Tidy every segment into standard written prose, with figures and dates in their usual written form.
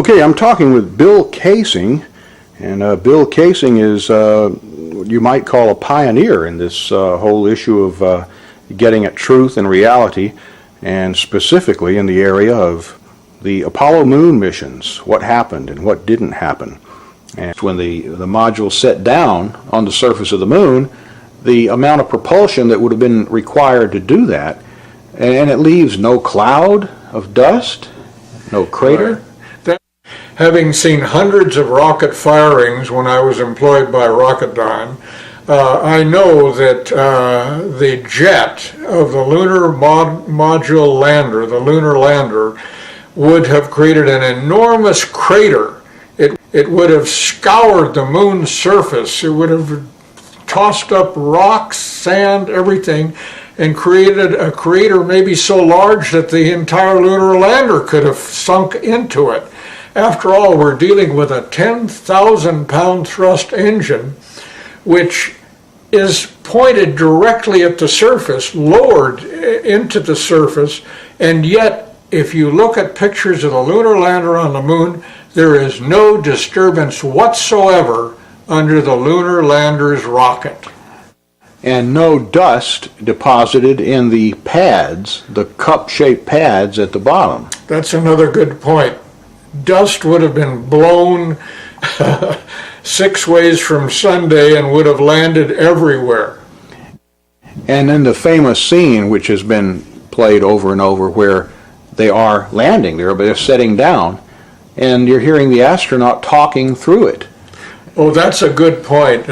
Okay, I'm talking with Bill Casing, and Bill Casing is what you might call a pioneer in this whole issue of getting at truth and reality, and specifically in the area of the Apollo moon missions, what happened and what didn't happen. And when the module set down on the surface of the moon, the amount of propulsion that would have been required to do that, and it leaves no cloud of dust, no crater. Right. Having seen hundreds of rocket firings when I was employed by Rocketdyne, I know that the jet of the lunar module lander, the lunar lander, would have created an enormous crater. It would have scoured the moon's surface. It would have tossed up rocks, sand, everything, and created a crater maybe so large that the entire lunar lander could have sunk into it. After all, we're dealing with a 10,000-pound thrust engine, which is pointed directly at the surface, lowered into the surface, and yet, if you look at pictures of the lunar lander on the moon, there is no disturbance whatsoever under the lunar lander's rocket. And no dust deposited in the pads, the cup-shaped pads at the bottom. That's another good point. Dust would have been blown 6 ways from Sunday and would have landed everywhere. And then the famous scene, which has been played over and over, where they are landing there, but they're setting down, and you're hearing the astronaut talking through it. Oh, that's a good point.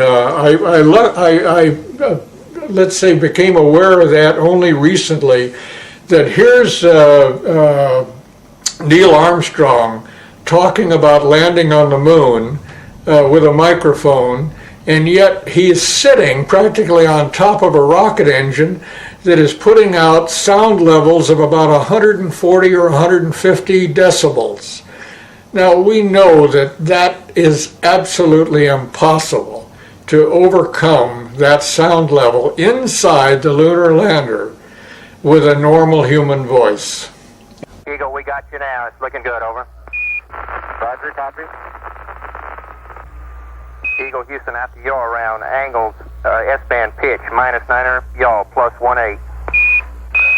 Let's say, became aware of that only recently, that here's Neil Armstrong talking about landing on the moon with a microphone, and yet he's sitting practically on top of a rocket engine that is putting out sound levels of about 140 or 150 decibels. Now, we know that that is absolutely impossible to overcome that sound level inside the lunar lander with a normal human voice. Eagle, we got you now. It's looking good, over. Roger, copy. Eagle, Houston, after yaw around, angles, S-band pitch, -9er, yaw, +18.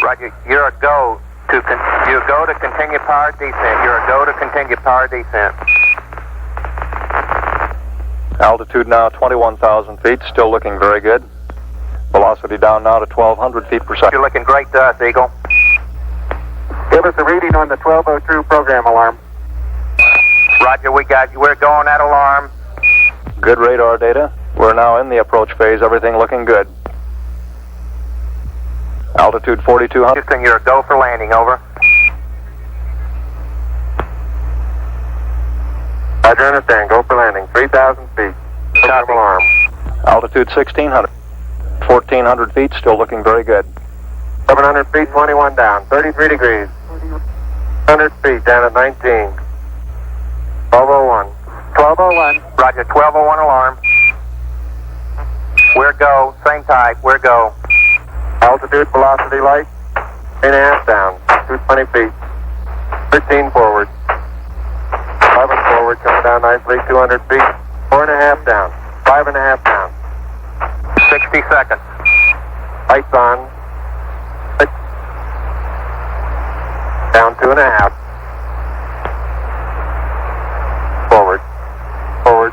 Roger, you're a go to continue power descent. You're a go to continue power descent. Altitude now 21,000 feet, still looking very good. Velocity down now to 1,200 feet per second. You're looking great to us, Eagle. Give us a reading on the 1202 program alarm. Roger, we got you. We're going at alarm. Good radar data. We're now in the approach phase. Everything looking good. Altitude 4,200. Houston, you're a go for landing, over. Roger, understand. Go for landing. 3,000 feet. Program alarm. Altitude 1,600. 1,400 feet, still looking very good. 700 feet, 21 down. 33 degrees. 100 feet down at 19. 1201. 1201. Roger, 1201 alarm. We're go. Same type. We're go. Altitude, velocity, light. 3.5 down. 220 feet. 13 forward. 11 forward, coming down nicely. 200 feet. 4.5 down. 5.5 down. 60 seconds. Lights on. 6. Down 2.5. Forward. Forward.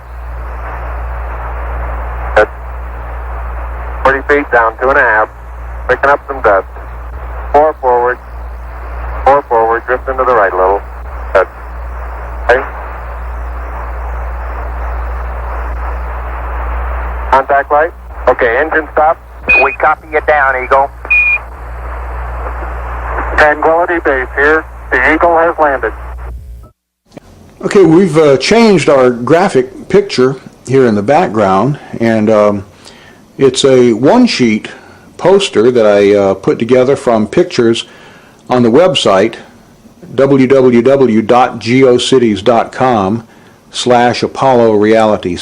Good. 40 feet down 2.5. Picking up some dust. 4 forward. 4 forward. Drifting to the right a little. Good. Okay. Contact light. Okay, engine stop. We copy you down, Eagle. Tranquility Base here. The Eagle has landed. Okay, we've changed our graphic picture here in the background, and it's a one-sheet poster that I put together from pictures on the website www.geocities.com/Apollo Reality/.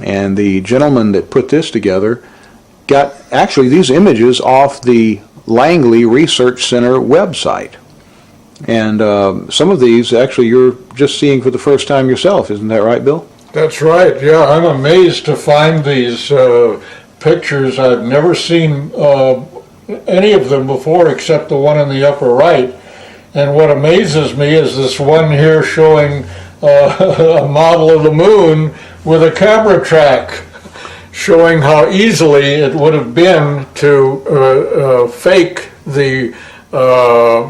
And the gentleman that put this together got actually these images off the Langley Research Center website. And some of these, actually, you're just seeing for the first time yourself. Isn't that right, Bill? That's right, yeah. I'm amazed to find these pictures. I've never seen any of them before except the one in the upper right. And what amazes me is this one here showing a model of the moon with a camera track, showing how easily it would have been to fake the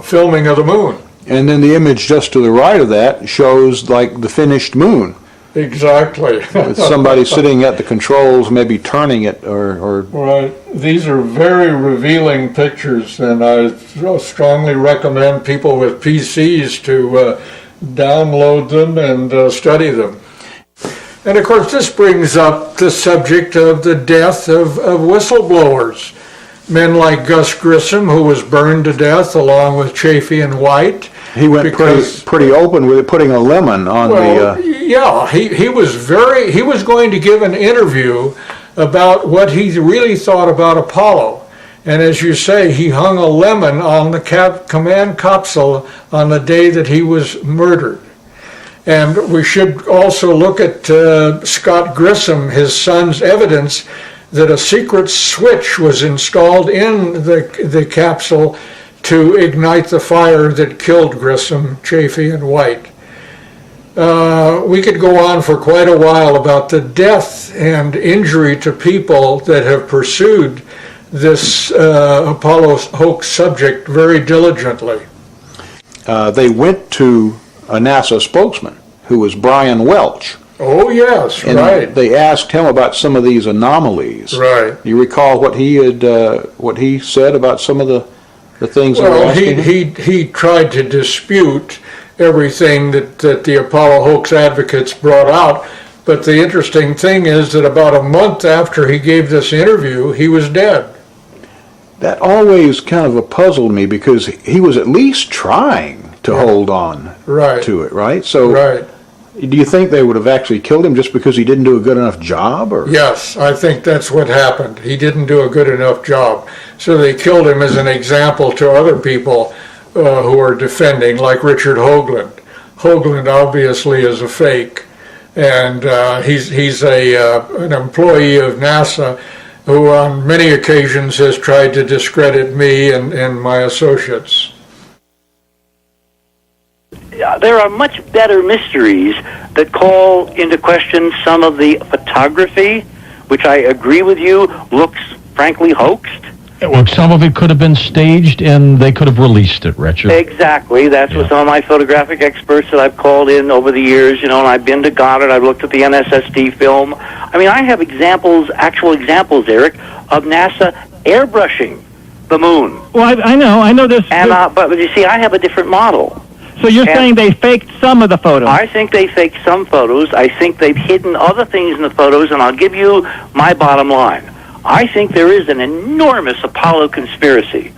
filming of the moon. And then the image just to the right of that shows like the finished moon. Exactly. With somebody sitting at the controls, maybe turning it or... Right. These are very revealing pictures, and I strongly recommend people with PCs to download them and study them. And of course, this brings up the subject of the death of whistleblowers. Men like Gus Grissom, who was burned to death along with Chafee and White. He went pretty open with it, putting a lemon on Yeah, he was going to give an interview about what he really thought about Apollo. And as you say, he hung a lemon on the command capsule on the day that he was murdered. And we should also look at Scott Grissom, his son's evidence that a secret switch was installed in the capsule to ignite the fire that killed Grissom, Chafee, and White. We could go on for quite a while about the death and injury to people that have pursued this Apollo hoax subject very diligently. They went to a NASA spokesman who was Brian Welch. Oh, yes, and right. They asked him about some of these anomalies. Right. You recall what he said about some of the things that were asking him? He tried to dispute everything that the Apollo hoax advocates brought out. But the interesting thing is that about a month after he gave this interview, he was dead. That always kind of puzzled me because he was at least trying to hold on to it, right? So, do you think they would have actually killed him just because he didn't do a good enough job? Or? Yes, I think that's what happened. He didn't do a good enough job. So they killed him as an example to other people who are defending, like Richard Hoagland. Hoagland obviously is a fake, and he's an employee of NASA who on many occasions has tried to discredit me and my associates. There are much better mysteries that call into question some of the photography, which I agree with you looks frankly hoaxed. Well, some of it could have been staged and they could have released it, Richard. Exactly. That's what some of my photographic experts that I've called in over the years, and I've been to Goddard, I've looked at the NSSD film. I mean, I have actual examples, Eric, of NASA airbrushing the moon. Well, I know this. And, but you see, I have a different model. So you're saying they faked some of the photos? I think they faked some photos. I think they've hidden other things in the photos, and I'll give you my bottom line. I think there is an enormous Apollo conspiracy,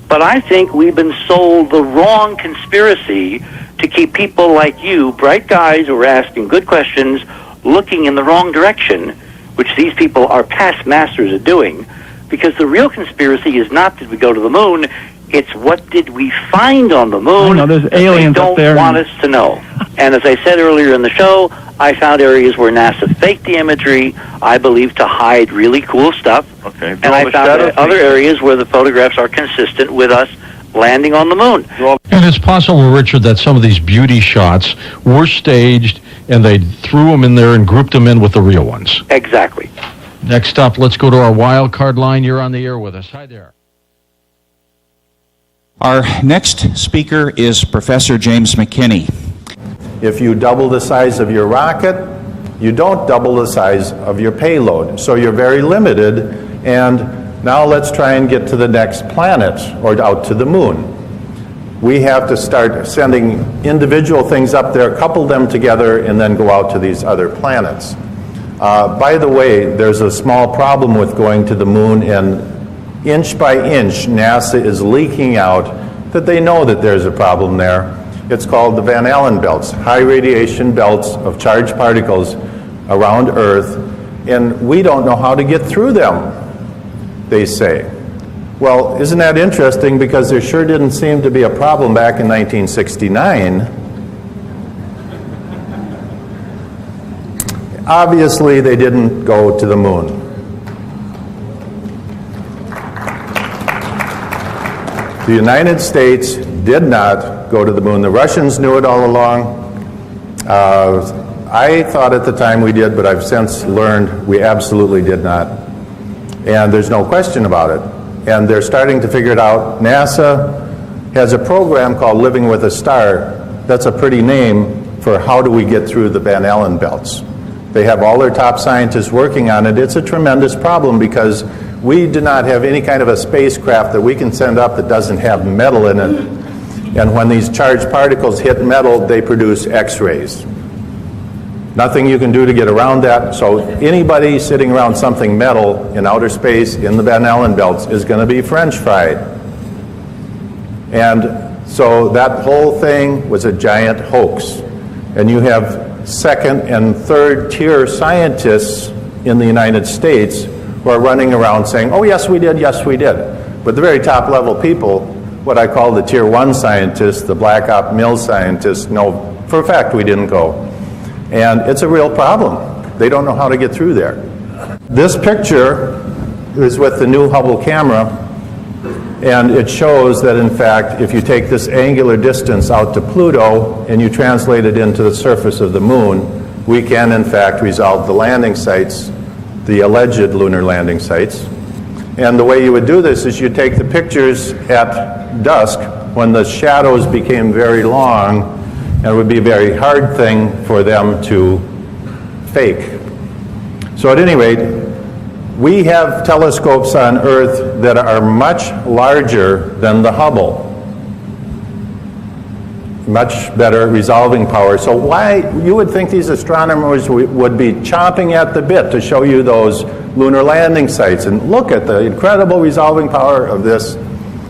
but I think we've been sold the wrong conspiracy to keep people like you, bright guys who are asking good questions, looking in the wrong direction, which these people are past masters at doing, because the real conspiracy is not did we go to the moon, it's what did we find on the moon. I know, there's aliens up there. They don't want us to know. And as I said earlier in the show, I found areas where NASA faked the imagery, I believe, to hide really cool stuff. Okay. And I found other areas where the photographs are consistent with us landing on the moon. And it's possible, Richard, that some of these beauty shots were staged and they threw them in there and grouped them in with the real ones. Exactly. Next up, let's go to our wild card line. You're on the air with us. Hi there. Our next speaker is Professor James McKinney. If you double the size of your rocket, you don't double the size of your payload. So you're very limited, and now let's try and get to the next planet or out to the moon. We have to start sending individual things up there, couple them together, and then go out to these other planets. By the way, there's a small problem with going to the moon, and inch by inch, NASA is leaking out that they know that there's a problem there. It's called the Van Allen belts, high radiation belts of charged particles around Earth, and we don't know how to get through them, they say. Well, isn't that interesting, because there sure didn't seem to be a problem back in 1969. Obviously, they didn't go to the moon. The United States did not go to the moon. The Russians knew it all along. I thought at the time we did, but I've since learned we absolutely did not. And there's no question about it. And they're starting to figure it out. NASA has a program called Living with a Star. That's a pretty name for how do we get through the Van Allen belts. They have all their top scientists working on it. It's a tremendous problem because we do not have any kind of a spacecraft that we can send up that doesn't have metal in it. And when these charged particles hit metal, they produce X-rays. Nothing you can do to get around that. So anybody sitting around something metal in outer space in the Van Allen belts is going to be French fried. And so that whole thing was a giant hoax. And you have second and third tier scientists in the United States who are running around saying, oh, yes, we did, yes, we did. But the very top level people, what I call the tier one scientists, the Black Op Mill scientists, know for a fact we didn't go. And it's a real problem. They don't know how to get through there. This picture is with the new Hubble camera, and it shows that, in fact, if you take this angular distance out to Pluto and you translate it into the surface of the moon, we can, in fact, resolve the landing sites, the alleged lunar landing sites. And the way you would do this is you take the pictures at dusk when the shadows became very long, and it would be a very hard thing for them to fake. So at any rate, we have telescopes on Earth that are much larger than the Hubble. Much better resolving power. So why, you would think these astronomers would be chomping at the bit to show you those lunar landing sites. And look at the incredible resolving power of this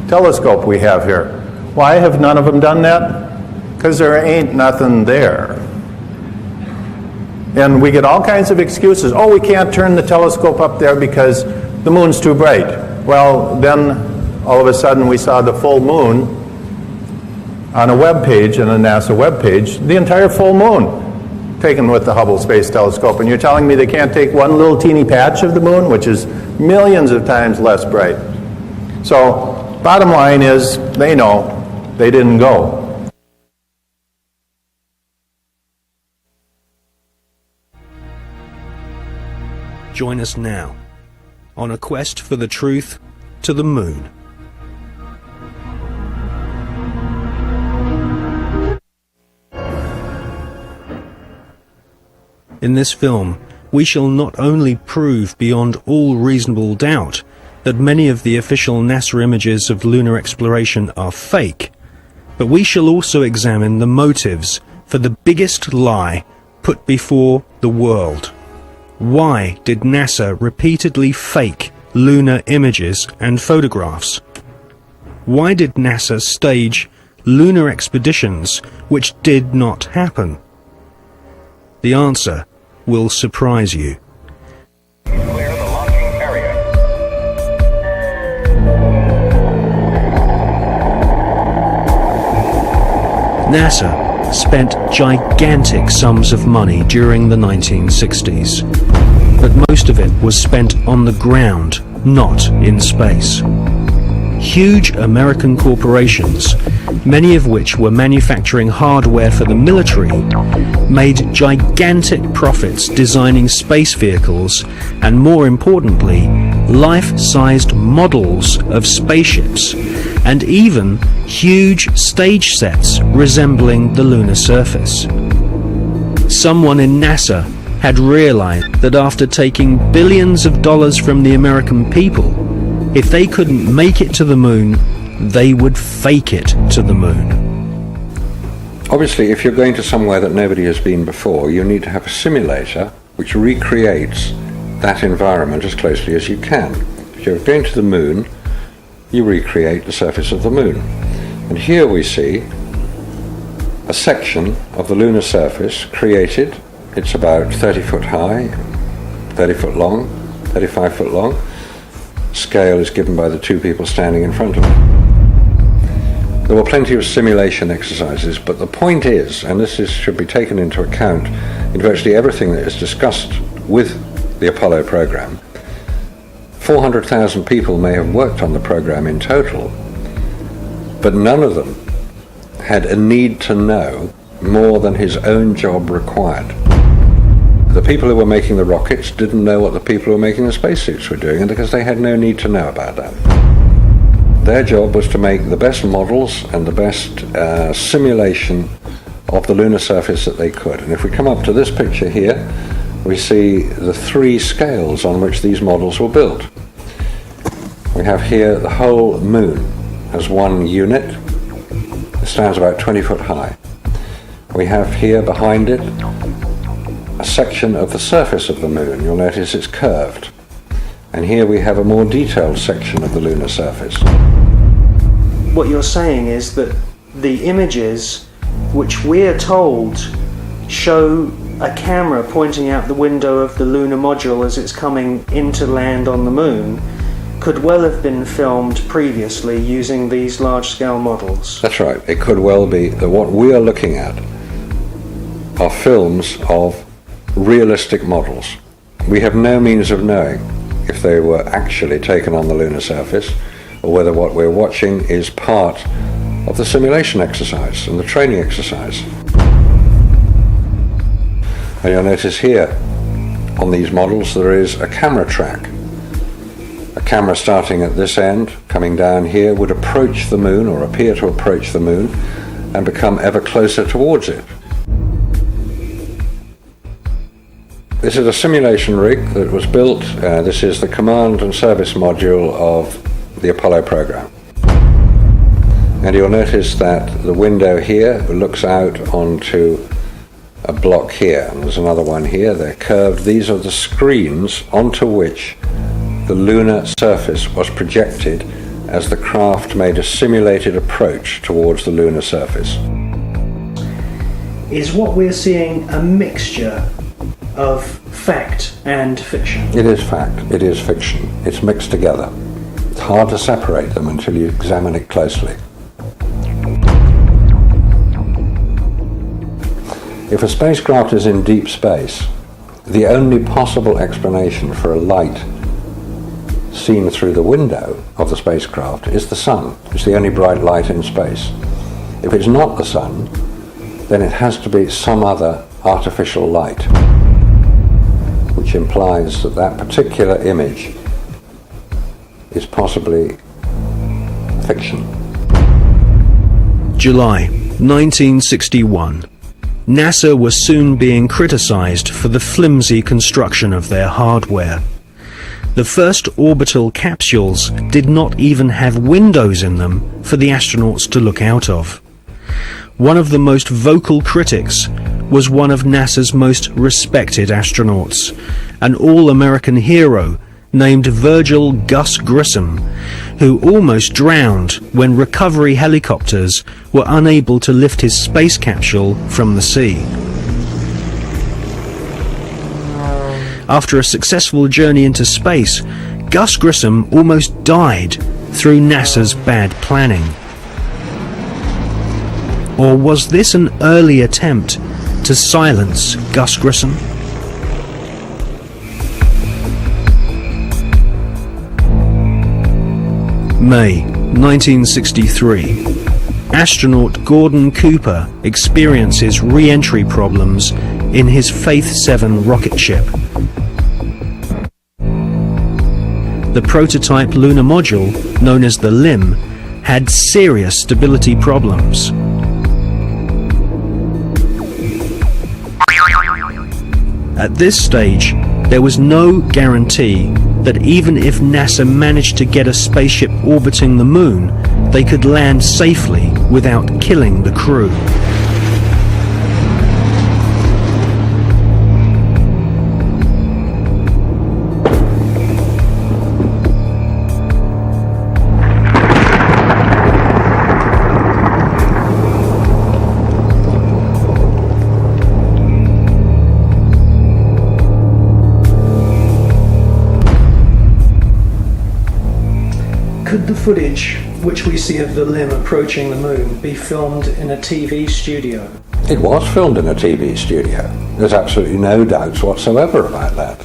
telescope we have here. Why have none of them done that? Because there ain't nothing there. And we get all kinds of excuses. Oh, we can't turn the telescope up there because the moon's too bright. Well, then all of a sudden we saw the full moon on a web page, on a NASA web page, the entire full moon taken with the Hubble Space Telescope. And you're telling me they can't take one little teeny patch of the moon, which is millions of times less bright. So bottom line is, they know they didn't go. Join us now on a quest for the truth to the moon. In this film, we shall not only prove beyond all reasonable doubt that many of the official NASA images of lunar exploration are fake, but we shall also examine the motives for the biggest lie put before the world. Why did NASA repeatedly fake lunar images and photographs? Why did NASA stage lunar expeditions which did not happen? The answer will surprise you. Clear the launching area. NASA spent gigantic sums of money during the 1960s, but most of it was spent on the ground, not in space. Huge American corporations, many of which were manufacturing hardware for the military, made gigantic profits designing space vehicles and, more importantly, life-sized models of spaceships, and even huge stage sets resembling the lunar surface. Someone in NASA had realized that after taking billions of dollars from the American people, if they couldn't make it to the moon, they would fake it to the moon. Obviously, if you're going to somewhere that nobody has been before, you need to have a simulator which recreates that environment as closely as you can. If you're going to the moon, you recreate the surface of the moon. And here we see a section of the lunar surface created. It's about 30 foot high, 30 foot long, 35 foot long. scale is given by the two people standing in front of it. There were plenty of simulation exercises, but the point is, and should be taken into account in virtually everything that is discussed with the Apollo program, 400,000 people may have worked on the program in total, but none of them had a need to know more than his own job required. The people who were making the rockets didn't know what the people who were making the spacesuits were doing, and because they had no need to know about that. Their job was to make the best models and the best simulation of the lunar surface that they could. And if we come up to this picture here, we see the three scales on which these models were built. We have here the whole moon as one unit. It stands about 20 foot high. We have here behind it a section of the surface of the moon. You'll notice it's curved. And here we have a more detailed section of the lunar surface. What you're saying is that the images which we're told show a camera pointing out the window of the lunar module as it's coming into land on the moon could well have been filmed previously using these large-scale models. That's right. It could well be that what we are looking at are films of realistic models. We have no means of knowing if they were actually taken on the lunar surface or whether what we're watching is part of the simulation exercise and the training exercise. And you'll notice here on these models there is a camera track. A camera starting at this end, coming down here, would approach the moon or appear to approach the moon and become ever closer towards it. This is a simulation rig that was built. This is the command and service module of the Apollo program. And you'll notice that the window here looks out onto a block here. And there's another one here. They're curved. These are the screens onto which the lunar surface was projected as the craft made a simulated approach towards the lunar surface. Is what we're seeing a mixture of fact and fiction? It is fact, it is fiction. It's mixed together. It's hard to separate them until you examine it closely. If a spacecraft is in deep space, the only possible explanation for a light seen through the window of the spacecraft is the sun. It's the only bright light in space. If it's not the sun, then it has to be some other artificial light, which implies that that particular image is possibly fiction. July 1961. NASA was soon being criticized for the flimsy construction of their hardware. The first orbital capsules did not even have windows in them for the astronauts to look out of. One of the most vocal critics was one of NASA's most respected astronauts, an all-American hero named Virgil Gus Grissom, who almost drowned when recovery helicopters were unable to lift his space capsule from the sea. After a successful journey into space, Gus Grissom almost died through NASA's bad planning. Or was this an early attempt to silence Gus Grissom? May 1963. Astronaut Gordon Cooper experiences re-entry problems in his Faith 7 rocket ship. The prototype lunar module, known as the LIM, had serious stability problems. At this stage, there was no guarantee that even if NASA managed to get a spaceship orbiting the moon, they could land safely without killing the crew. footage which we see of the limb approaching the moon be filmed in a TV studio? It was filmed in a TV studio. There's absolutely no doubts whatsoever about that.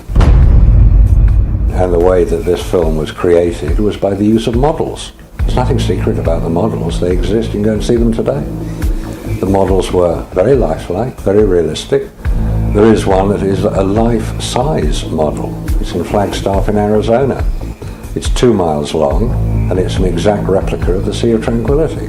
And the way that this film was created was by the use of models. There's nothing secret about the models. They exist. You can go and see them today. The models were very lifelike, very realistic. There is one that is a life-size model. It's in Flagstaff in Arizona. It's 2 miles long, and it's an exact replica of the Sea of Tranquility.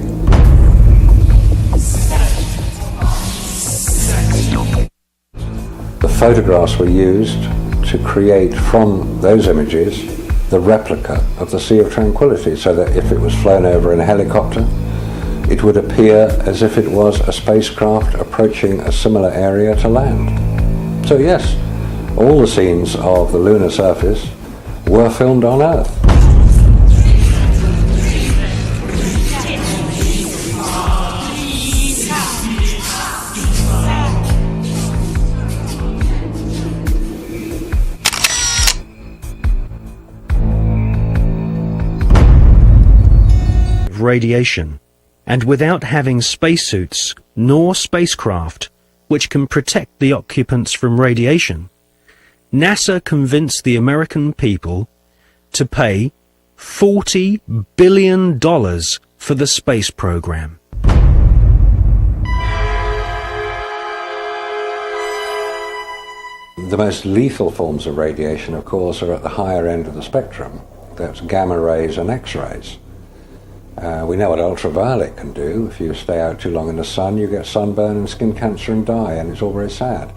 The photographs were used to create from those images the replica of the Sea of Tranquility, so that if it was flown over in a helicopter, it would appear as if it was a spacecraft approaching a similar area to land. So yes, all the scenes of the lunar surface were filmed on Earth. Radiation, and without having spacesuits nor spacecraft which can protect the occupants from radiation, NASA convinced the American people to pay $40 billion for the space program. The most lethal forms of radiation, of course, are at the higher end of the spectrum. That's gamma rays and X-rays. We know what ultraviolet can do. If you stay out too long in the sun, you get sunburn and skin cancer and die, and it's all very sad.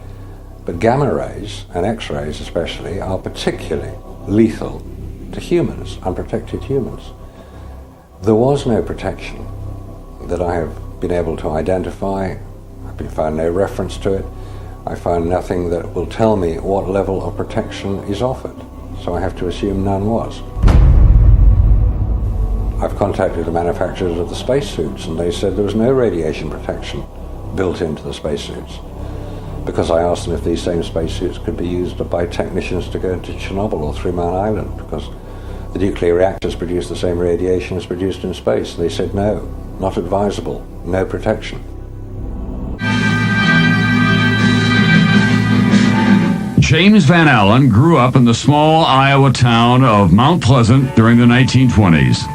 But gamma rays, and X-rays especially, are particularly lethal to humans, unprotected humans. There was no protection that I have been able to identify. I've found no reference to it. I found nothing that will tell me what level of protection is offered. So I have to assume none was. I've contacted the manufacturers of the spacesuits, and they said there was no radiation protection built into the spacesuits. Because I asked them if these same spacesuits could be used by technicians to go into Chernobyl or 3 Mile Island, because the nuclear reactors produce the same radiation as produced in space. They said no, not advisable, no protection. James Van Allen grew up in the small Iowa town of Mount Pleasant during the 1920s.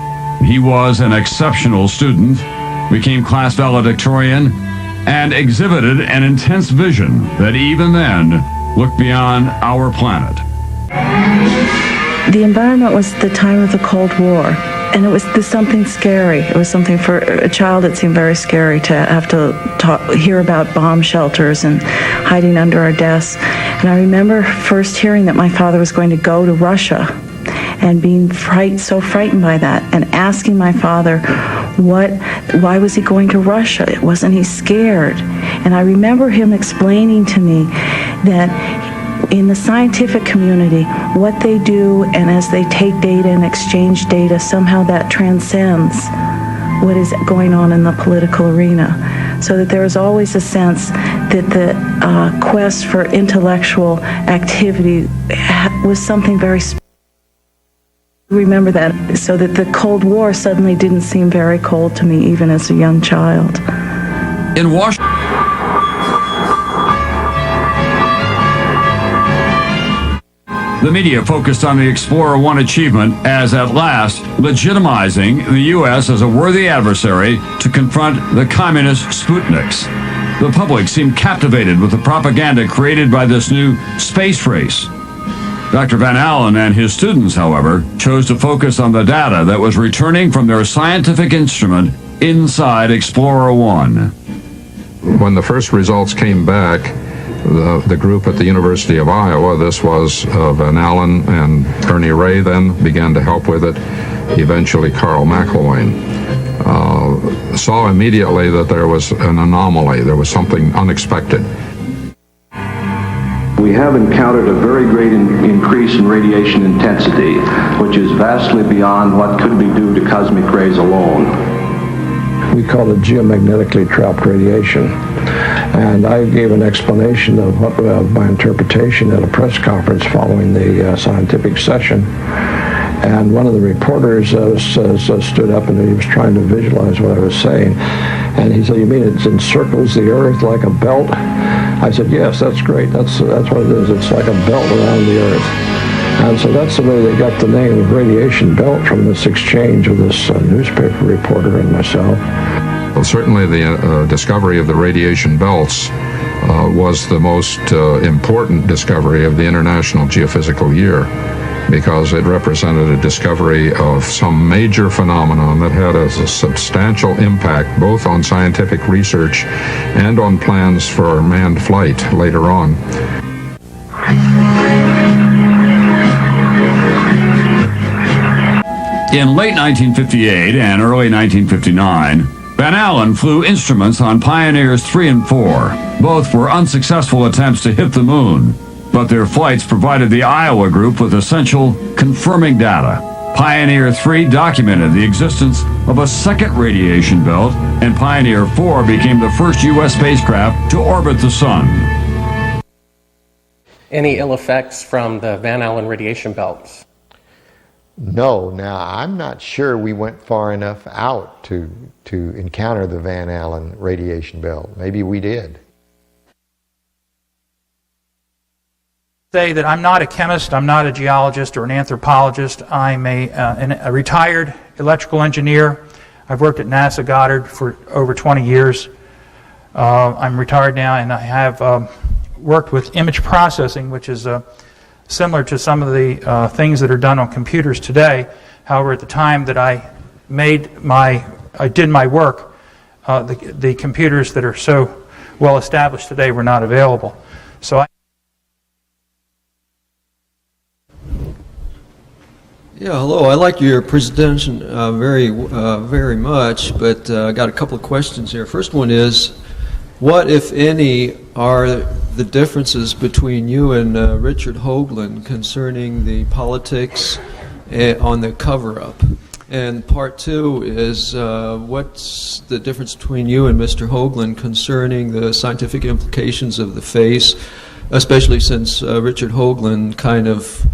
He was an exceptional student, became class valedictorian, and exhibited an intense vision that even then looked beyond our planet. The environment was the time of the Cold War, and it was something scary. It was something for a child, it seemed very scary to have to hear about bomb shelters and hiding under our desks. And I remember first hearing that my father was going to go to Russia and being so frightened by that, and asking my father, why was he going to Russia? Wasn't he scared? And I remember him explaining to me that in the scientific community, what they do, and as they take data and exchange data, somehow that transcends what is going on in the political arena. So that there is always a sense that the quest for intellectual activity was something very special. Remember that, so that the Cold War suddenly didn't seem very cold to me, even as a young child. In Washington, the media focused on the Explorer 1 achievement as at last legitimizing the U.S. as a worthy adversary to confront the communist Sputniks. The public seemed captivated with the propaganda created by this new space race. Dr. Van Allen and his students, however, chose to focus on the data that was returning from their scientific instrument inside Explorer 1. When the first results came back, the group at the University of Iowa, this was Van Allen and Ernie Ray, then began to help with it, eventually Carl McElwain. Saw immediately that there was an anomaly, there was something unexpected. We have encountered a very great increase in radiation intensity, which is vastly beyond what could be due to cosmic rays alone. We call it geomagnetically trapped radiation. And I gave an explanation of my interpretation at a press conference following the scientific session. And one of the reporters stood up and he was trying to visualize what I was saying. And he said, "You mean it encircles the Earth like a belt?" I said, "Yes, that's great. That's what it is. It's like a belt around the Earth." And so that's the way they got the name of radiation belt, from this exchange of this newspaper reporter and myself. Well, certainly the discovery of the radiation belts was the most important discovery of the International Geophysical Year, because it represented a discovery of some major phenomenon that had a substantial impact both on scientific research and on plans for manned flight later on. In late 1958 and early 1959, Van Allen flew instruments on Pioneers 3 and 4. Both were unsuccessful attempts to hit the moon, but their flights provided the Iowa group with essential confirming data. Pioneer 3 documented the existence of a second radiation belt, and Pioneer 4 became the first U.S. spacecraft to orbit the sun. Any ill effects from the Van Allen radiation belts? No. Now, I'm not sure we went far enough out to encounter the Van Allen radiation belt. Maybe we did. Say that I'm not a chemist, I'm not a geologist or an anthropologist. I'm a retired electrical engineer. I've worked at NASA Goddard for over 20 years. I'm retired now, and I have worked with image processing, which is similar to some of the things that are done on computers today. However, at the time that I did my work, the computers that are so well established today were not available. So Yeah, hello. I like your presentation very much, but I got a couple of questions here. First one is, what, if any, are the differences between you and Richard Hoagland concerning the politics on the cover-up? And part two is, what's the difference between you and Mr. Hoagland concerning the scientific implications of the face, especially since Richard Hoagland kind of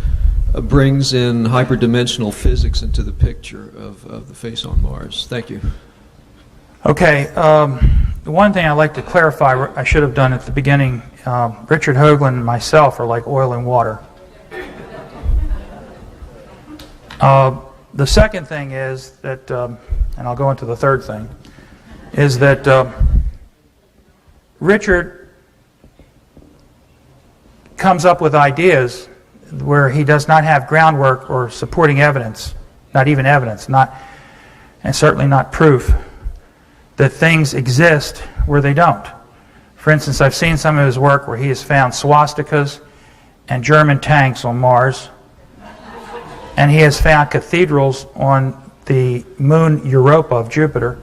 brings in hyperdimensional physics into the picture of the face on Mars? Thank you. Okay, the one thing I'd like to clarify, I should have done at the beginning, Richard Hoagland and myself are like oil and water. The second thing is that, and I'll go into the third thing, is that Richard comes up with ideas where he does not have groundwork or supporting evidence, not even evidence, and certainly not proof that things exist where they don't. For instance, I've seen some of his work where he has found swastikas and German tanks on Mars, and he has found cathedrals on the moon Europa of Jupiter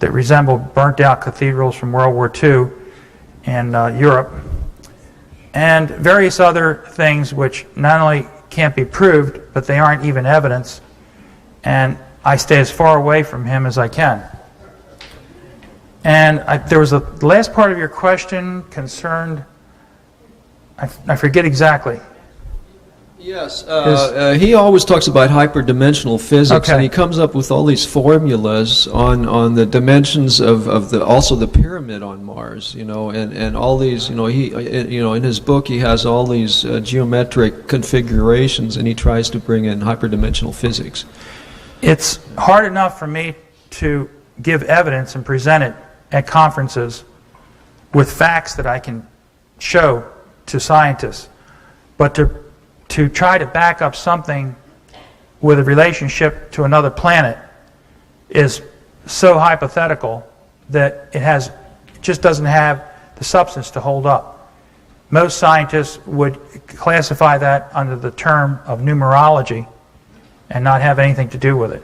that resemble burnt-out cathedrals from World War II in Europe, and various other things which not only can't be proved, but they aren't even evidence, and I stay as far away from him as I can. And there was the last part of your question concerned, I forget exactly. Yes, he always talks about hyperdimensional physics, Okay. and he comes up with all these formulas on the dimensions of also the pyramid on Mars, and all these, in his book he has all these geometric configurations, and he tries to bring in hyperdimensional physics. It's hard enough for me to give evidence and present it at conferences with facts that I can show to scientists, but to try to back up something with a relationship to another planet is so hypothetical that it just doesn't have the substance to hold up. Most scientists would classify that under the term of numerology and not have anything to do with it.